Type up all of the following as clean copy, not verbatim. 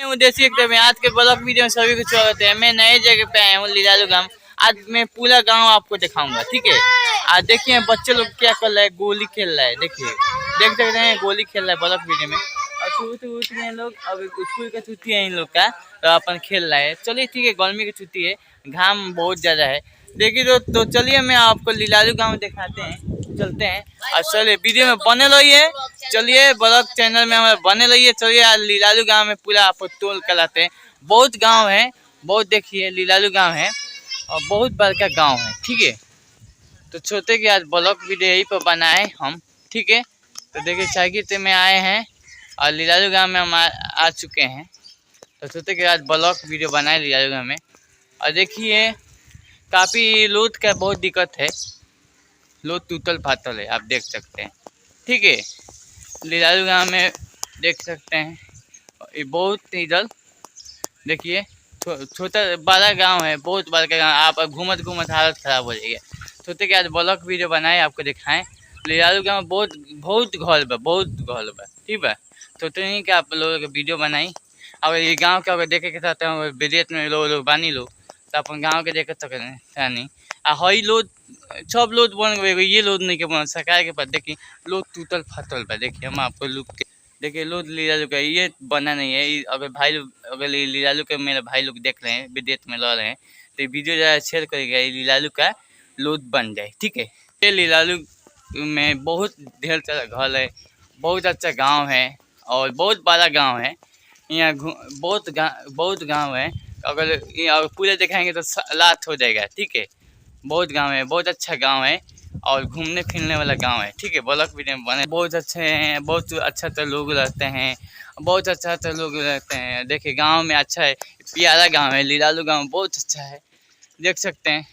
देसी आज के ब्लॉग वीडियो में सभी को स्वागत है। मैं नए जगह पे आया हूँ लीलालू गांव। आज मैं पूरा गांव आपको दिखाऊंगा, ठीक है। आज देखिए बच्चे लोग क्या कर रहे हैं, गोली खेल रहा है। देखिए देख सकते हैं गोली खेल रहा है ब्लॉग वीडियो में। और छुट्टी उठ गए लोग, अब स्कूल का छुट्टी है इन लोग का, तो अपन खेल रहा है। चलिए ठीक है, गर्मी की छुट्टी है, घाम बहुत ज्यादा है। देखिए तो चलिए मैं आपको लीलालू गाँव दिखाते हैं, चलते हैं। और चलिए वीडियो में बने रहिए, चलिए ब्लॉग चैनल में हमारे बने रहिए। चलिए आज लीलालू गांव में पूरा आपको टोल कराते हैं। बहुत गांव है, बहुत देखिए लीलालू गांव है और बहुत बड़का गांव है, ठीक है। तो छोटे के आज ब्लॉग वीडियो यही पर बनाए हम, ठीक है। तो देखिए साइकिल में आए हैं और लीलालू गांव में हम आ चुके हैं। तो सोचे कि आज ब्लॉग वीडियो बनाए लीलालू गांव में। और देखिए काफ़ी लोड का बहुत दिक्कत है, लोड टूटल फाटल है, आप देख सकते हैं, ठीक है। लीलालू गांव में देख सकते हैं ये बहुत इधर देखिए छोटा बड़ा गांव है, बहुत बड़ा गांव। आप घूमत घूमत हालत खराब हो जाएगी। सोचते कि आज ब्लॉग वीडियो बनाए आपको दिखाएं। लीलालू गांव बहुत बहुत घर बा, बहुत घर बा, ठीक है। सोचते नहीं कि आप लोगों को वीडियो बनाई। अगर ये गाँव के अगर देखे के साथ विदेश में लोग बानी लोग, तो अपन गाँव के देख सकते नहीं। हई लोग सब लोग बन गए, ये लोग नहीं के बन सरकार के पास। देखिए लोग टूटल फाटल बा। देखिए हम आपको लुक के देखिए लोग लीलालू का ये बना नहीं है। अगर भाई लोग अगर लीलालू के मेरे भाई लोग देख रहे हैं, विदेश में रह रहे हैं, तो वीडियो ज़्यादा शेयर करेगा, लीलालू का लोड बन जाए, ठीक है। ये लीलालू में बहुत ढेर सारा घर है, बहुत अच्छा गांव है और बहुत बड़ा गांव है। यहाँ बहुत गांव है। अगर पूरे दिखाएंगे तो लात हो जाएगा, ठीक है। बहुत गांव है, बहुत अच्छा गांव है और घूमने फिरने वाला गांव है, ठीक है। ब्लॉग वीडियो में बने बहुत अच्छे हैं, बहुत अच्छा लोग रहते हैं, बहुत अच्छा लोग रहते हैं। देखिए गांव में अच्छा है, प्यारा गांव है लीलालू गांव, बहुत अच्छा है, देख सकते हैं।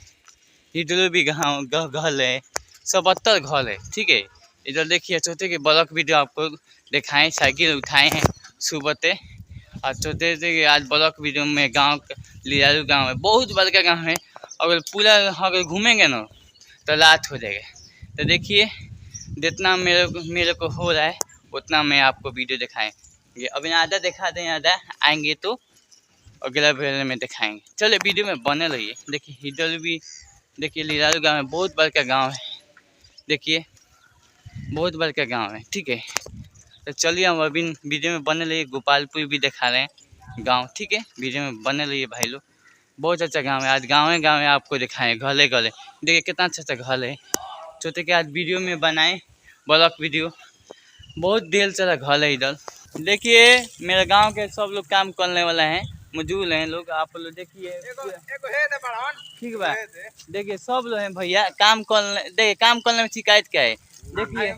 इधर भी गाँव घर है, 77 घर है, ठीक है। इधर देखिए सोचे कि ब्लॉग वीडियो आपको दिखाएं। साइकिल उठाए हैं सुबह से और सोचते थे कि आज ब्लॉग वीडियो में गाँव लीलालू गाँव है, बहुत बड़का गाँव है। अगर पूरा अगर घूमेंगे ना तो रात हो जाएगा। तो देखिए जितना मेरे को हो रहा है उतना मैं आपको वीडियो दिखाएंगे। अभी आधा दिखा दें, आधा आएंगे तो अगला वीडियो में दिखाएंगे। चलिए वीडियो में बने रहिए। देखिए इधर भी देखिए लीलालू गाँव है, बहुत बड़का गाँव है, देखिए बहुत बड़का गाँव है, ठीक है। तो चलिए हम अभी वीडियो में बने रहिए। गोपालपुर भी दिखा रहे हैं गाँव, ठीक है। वीडियो में बने रहिए भाई लोग, बहुत अच्छा गांव है। आज गाँव में आपको दिखाएं गले गले। देखिए कितना अच्छा घर है। सोचे कि आज वीडियो में बनाए ब्लॉग वीडियो। बहुत ढेर सारा घर है इधर। देखिए मेरे गांव के सब लोग काम करने वाला है, मजदूर हैं लोग। आप लोग देखिए ठीक बा। देखिए सब लोग हैं भैया काम करने। देखिए काम करने में शिकायत क्या है। देखिए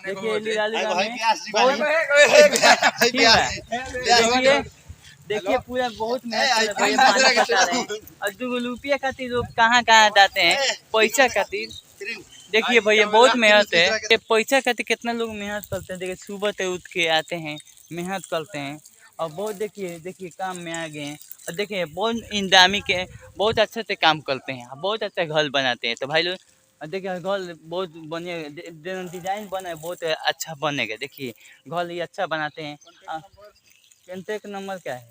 देखिए लीलालू गाँव में बहुत देखिए पूरा बहुत मेहनत पानी पटा रहे हैं। और 2 रुपया खातिर लोग कहाँ कहाँ जाते हैं पैसा खातिर। देखिए भैया बहुत मेहनत है, ये पैसा खातिर कितना लोग मेहनत करते हैं। देखिए सुबह से उठ के आते हैं, मेहनत करते हैं और बहुत देखिए काम में आ गए हैं। और देखिए बहुत इंदामी के बहुत अच्छे से काम करते हैं, बहुत अच्छा घर बनाते हैं। तो भाई लोग देखिए घर बहुत बने, डिजाइन बना है, बहुत अच्छा बनेगा। देखिए घर ये अच्छा बनाते हैं। कॉन्टैक्ट नंबर क्या है?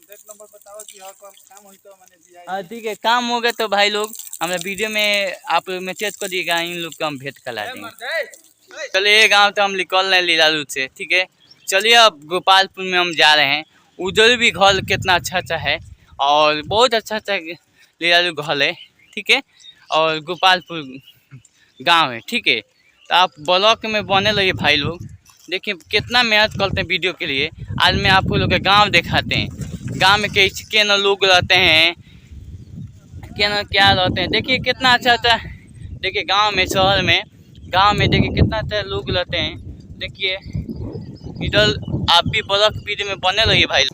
नंबर बताओ कि हाँ काम हो तो मैंने ठीक है, काम होगा तो भाई लोग हमें वीडियो में आप मैसेज कर दिएगा, इन लोग का हम भेंट करा देंगे। चलिए गांव तो हम निकल रहे हैं लीलालू से, ठीक है। चलिए अब गोपालपुर में हम जा रहे हैं। उधर भी घर कितना अच्छा है और बहुत अच्छा लीलालू घर है, ठीक है। और गोपालपुर गांव है, ठीक है। तो आप ब्लॉग में बने रहिए भाई लोग। देखिए कितना मेहनत करते हैं वीडियो के लिए। आज मैं आपको लोग का गाँव दिखाते हैं। गांव में के न लोग रहते हैं, के न क्या रहते हैं। देखिए कितना अच्छा देखिए गांव में देखिए कितना अच्छा लोग रहते हैं। देखिए इधर आप भी ब्लॉग वीडियो में बने रहिए भाई।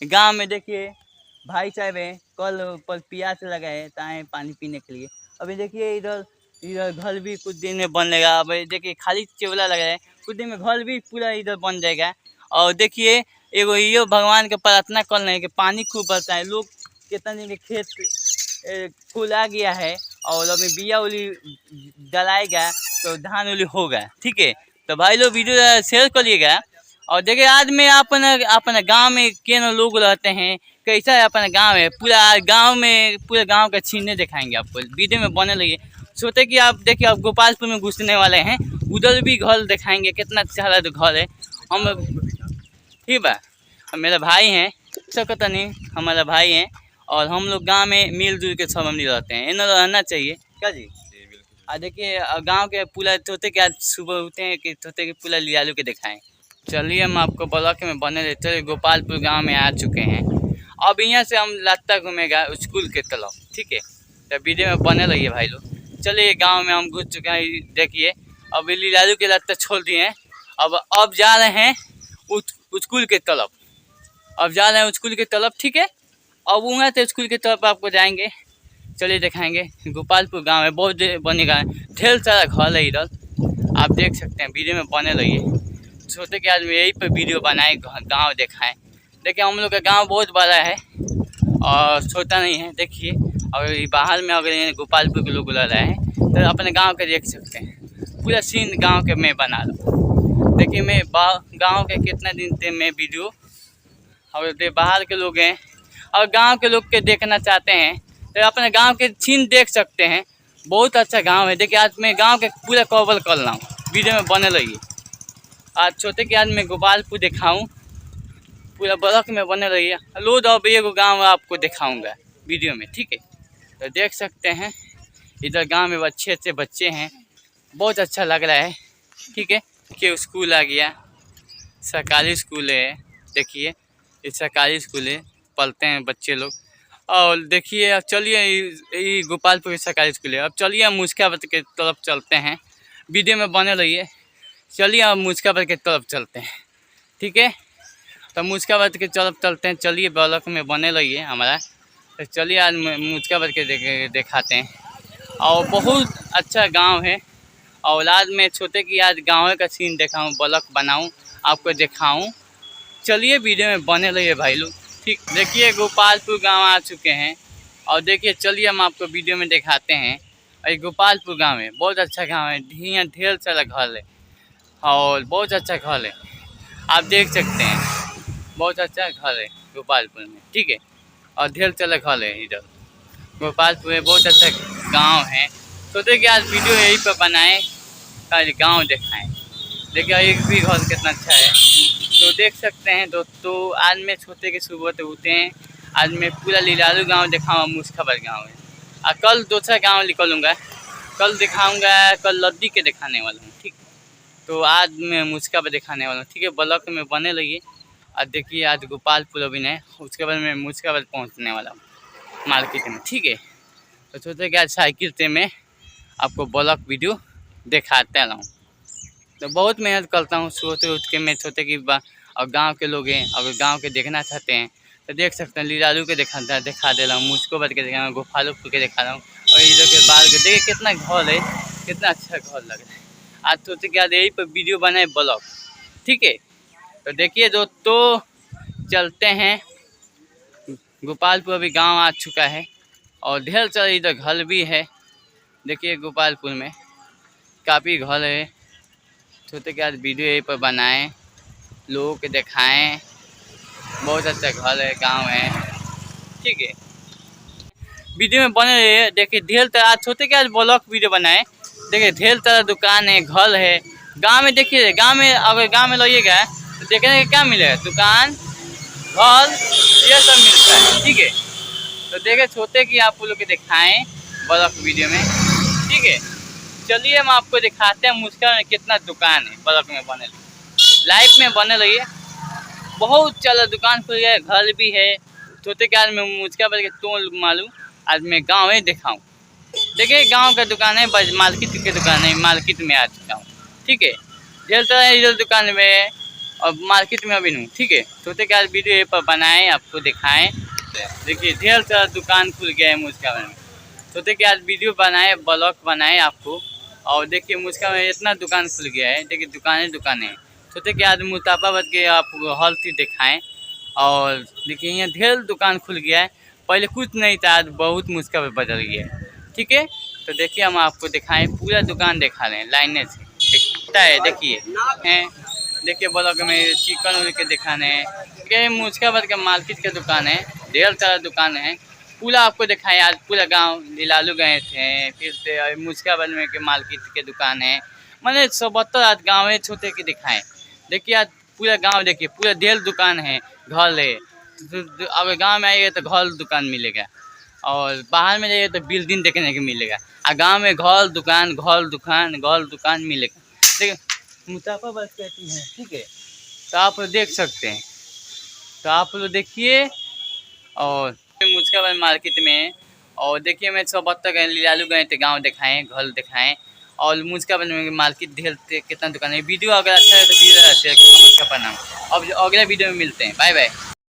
गांव में देखिए भाई साहब हैं, कल पर प्यास लगाए ताए पानी पीने के लिए। अभी देखिए इधर इधर घर भी कुछ दिन में बनेगा। अब देखिए खाली चेवला लगाए, कुछ दिन में घर भी पूरा इधर बन जाएगा। और देखिए एगो ये भगवान के प्रार्थना कर रहे हैं कि पानी खूब बरता है। लोग कितना दिन के खेत फूला गया है और अभी बिया उली डलाएगा तो धान उली होगा, ठीक है। तो भाई लोग वीडियो शेयर करिएगा और देखिए आज में अपने गांव में के लोग रहते हैं, कैसा है अपना गांव है, पूरे गांव का छीने दिखाएंगे आपको वीडियो में बने लगे। सोचे कि आप देखिए आप गोपालपुर में घुसने वाले हैं, उधर भी घर दिखाएंगे, कितना सारा तो घर है। हम ठीक है, मेरा भाई हैं, सकता नहीं हमारा भाई हैं, और हम लोग गांव में मिलजुल के सब हम रहते हैं, इन्हें रहना चाहिए क्या जी। देखिए गांव के पूरा तोते के आज सुबह उठते हैं कि तोते के पूरा लियालू के दिखाएं। चलिए हम आपको ब्लॉक में बने रहते हैं, गोपालपुर गांव में आ चुके हैं। अब यहाँ से हम लाता घूमेगा स्कूल के तरफ, ठीक है, तो वीडियो में बने रहिए भाई लोग। चलिए गांव में हम घुस चुके हैं, देखिए अब लियालू के लाता छोड़ दिए हैं। अब जा रहे हैं स्कूल के तरफ, अब जा रहे हैं स्कूल की तरफ, ठीक है। अब वहाँ से स्कूल की तरफ आपको जाएंगे, चलिए दिखाएंगे। गोपालपुर गांव है, बहुत बनेगा, ढेर सारा घर है इधर, आप देख सकते हैं। वीडियो में बने रहिए, सोचे कि आज यही पर वीडियो बनाए, गांव दिखाएं। देखिए हम लोग का गांव बहुत बड़ा है और छोटा नहीं है। देखिए अगर बाहर में अगर गोपालपुर के लोग रह रहे हैं तो अपने गाँव के देख सकते हैं, पूरा सीन गाँव के मैं बना रहा हूँ। देखिए मैं गाँव के कितना दिन से मैं वीडियो, और बाहर के लोग हैं और गांव के लोग के देखना चाहते हैं तो अपने गांव के सीन देख सकते हैं। बहुत अच्छा गांव है। देखिए आज मैं गांव के पूरा कवर कर रहा हूँ, वीडियो में बने रहिए। आज छोटे कि आज मैं गोपालपुर दिखाऊं, पूरा ब्लॉक में बने रहिए। लोड अब एक गाँव आपको दिखाऊँगा वीडियो में, ठीक है। तो देख सकते हैं इधर गाँव में अच्छे अच्छे बच्चे हैं, बहुत अच्छा लग रहा है, ठीक है। कि स्कूल आ गया, सरकारी स्कूल है, देखिए ये सरकारी स्कूल है, पढ़ते हैं बच्चे लोग। और देखिए अब चलिए ये गोपालपुर सरकारी स्कूल है। अब चलिए हम मुस्काबाद के तरफ चलते हैं, वीडियो में बने रहिए। चलिए अब मुस्काबाद के तरफ चलते हैं, ठीक है। तो मुस्काबाद के तरफ चलते हैं, चलिए ब्लॉक में बने रहिए हमारा। तो चलिए आज मुस्काबाद के दिखाते हैं। और बहुत अच्छा गाँव है, और आज मैं छोटे की आज गाँव का सीन दिखाऊँ, ब्लॉक बनाऊँ, आपको दिखाऊँ। चलिए वीडियो में बने रहिए भाई लोग, ठीक। देखिए गोपालपुर गांव आ चुके हैं, और देखिए चलिए हम आपको वीडियो में दिखाते हैं। ये गोपालपुर गांव है, बहुत अच्छा गांव है, यहाँ ढेर सारा घर है और बहुत अच्छा घर है, आप देख सकते हैं। बहुत अच्छा घर है गोपालपुर में, ठीक है, और ढेर सारा घर है इधर गोपालपुर में, बहुत अच्छा गाँव है। सोचे कि आज वीडियो यहीं पर बनाएँ, गाँव दिखाएँ। देखिए एक भी घर कितना अच्छा है, तो देख सकते हैं दोस्तों। आज मैं छोटे के सुबह तो उठे हैं, आज मैं पूरा लिलालू गांव दिखाऊंगा, मुस्काबाद गांव है। और कल दूसरा गांव निकलूँगा, कल दिखाऊंगा, कल लद्दी के दिखाने वाला हूँ, ठीक। तो आज मैं मुस्काबाद दिखाने वाला हूँ, ठीक है। ब्लॉक में बने रहिए। और देखिए आज गोपालपुर अभी नहीं, उसके बाद मैं मुस्काबाद पहुँचने वाला हूँ मार्केट में, ठीक है। तो सोचे कि आज साइकिल से मैं आपको ब्लॉक वीडियो दिखाते रहूँ। तो बहुत मेहनत करता हूँ, सोते उठ के मैं सोते कि और गांव के लोग हैं, अगर गांव के देखना चाहते हैं तो देख सकते हैं। लिलालू के दिखा दे रहा हूँ, मुझको बद के दिखा रहा हूँ, गोपालपुर के दिखा रहा हूँ, और इधर के बाहर के देखिए कितना घर है, कितना अच्छा घर लग रहा है। आज सोचे कि आज यही पर वीडियो बनाए ब्लॉग, ठीक है। तो देखिए दोस्तों चलते हैं, गोपालपुर अभी गाँव आ चुका है, और ढेर सारा इधर घर भी है। देखिए गोपालपुर में काफ़ी घर है, सोचे कि आज वीडियो यहीं पर बनाएं, लोगों के दिखाएं। बहुत अच्छा घर है, गांव है, ठीक है। वीडियो में बने रहिए। देखिए ढेर तरह, आज सोचे कि आज ब्लॉग वीडियो बनाए। देखिए ढेर तरह दुकान है, घर है गांव में। देखिए गांव में अगर गांव में रहिएगा तो देखने का क्या मिलेगा, दुकान, घर, ये सब मिलता है, ठीक है। तो देखिए सोचे कि आप लोग के दिखाएँ ब्लॉग वीडियो में, ठीक है। चलिए हम आपको दिखाते हैं मुस्कान में कितना दुकान है, ब्लॉक में बने लाइफ में बने रहिए। बहुत चला दुकान खुल गया है, घर भी है। सोचे कि आज मैं मुस्काबाद के तो मालूम, आज मैं गाँव ही दिखाऊँ। देखिए गांव का दुकान है, बस मार्केट की दुकान है, मार्केट में आ चुका हूँ, ठीक है। ढेर सारा इधर दुकान में और मार्केट में अभी नहीं, ठीक है। सोचे कि आज वीडियो ये पर बनाएँ, आपको दिखाएँ। देखिए ढेर सारा दुकान खुल गया है मुस्काबाद में, सोचे कि आज वीडियो बनाए, ब्लॉग बनाए आपको। और देखिए मुस्कान में इतना दुकान खुल गया है, देखिए दुकानें। सोचे कि आज मुस्ताबाद के आपको हर चीज़ दिखाएँ। और देखिए यहाँ ढेर दुकान खुल गया है, पहले कुछ नहीं था, आज बहुत मुस्काबाद बदल गया है, ठीक है। तो देखिए हम आपको दिखाएं, पूरा दुकान दिखा रहे हैं लाइने से दिखता है, देखिए हैं देखिए ब्लॉग में चिकन उन के दुकान है, ये मुझकाबाद का मार्केट का दुकान है, ढेर सारा दुकान है। पूरा आपको दिखाएं, आज पूरा गांव लिलालू गए थे, फिर से मुझकाबाद में के मार्केट के दुकान है, मैंने 72 आज गाँव है छोटे के दिखाएं। देखिए आज पूरा गांव देखिए, पूरा ढेर दुकान है, घर है। अगर गांव में आइएगा तो घर दुकान मिलेगा, और बाहर में जाइए तो बिल्डिंग देखने को मिलेगा। और गांव में घर दुकान घर दुकान घर दुकान मिलेगा। देखिए मुजफ्फरबाद कहती हैं, ठीक है, तो आप देख सकते हैं, तो आप लोग देखिए। और मुजफ्फरबाद मार्केट में, और देखिए मैं 72 गए लिलालू गए थे, गांव दिखाएं, घर दिखाएं, और मुजफ्फरबाद में मार्केट ढेर कितना दुकान है। वीडियो अगर अच्छा है तो वीडियो शेयर करें, नमस्कार प्रणाम। अब अगले वीडियो में मिलते हैं, बाय बाय।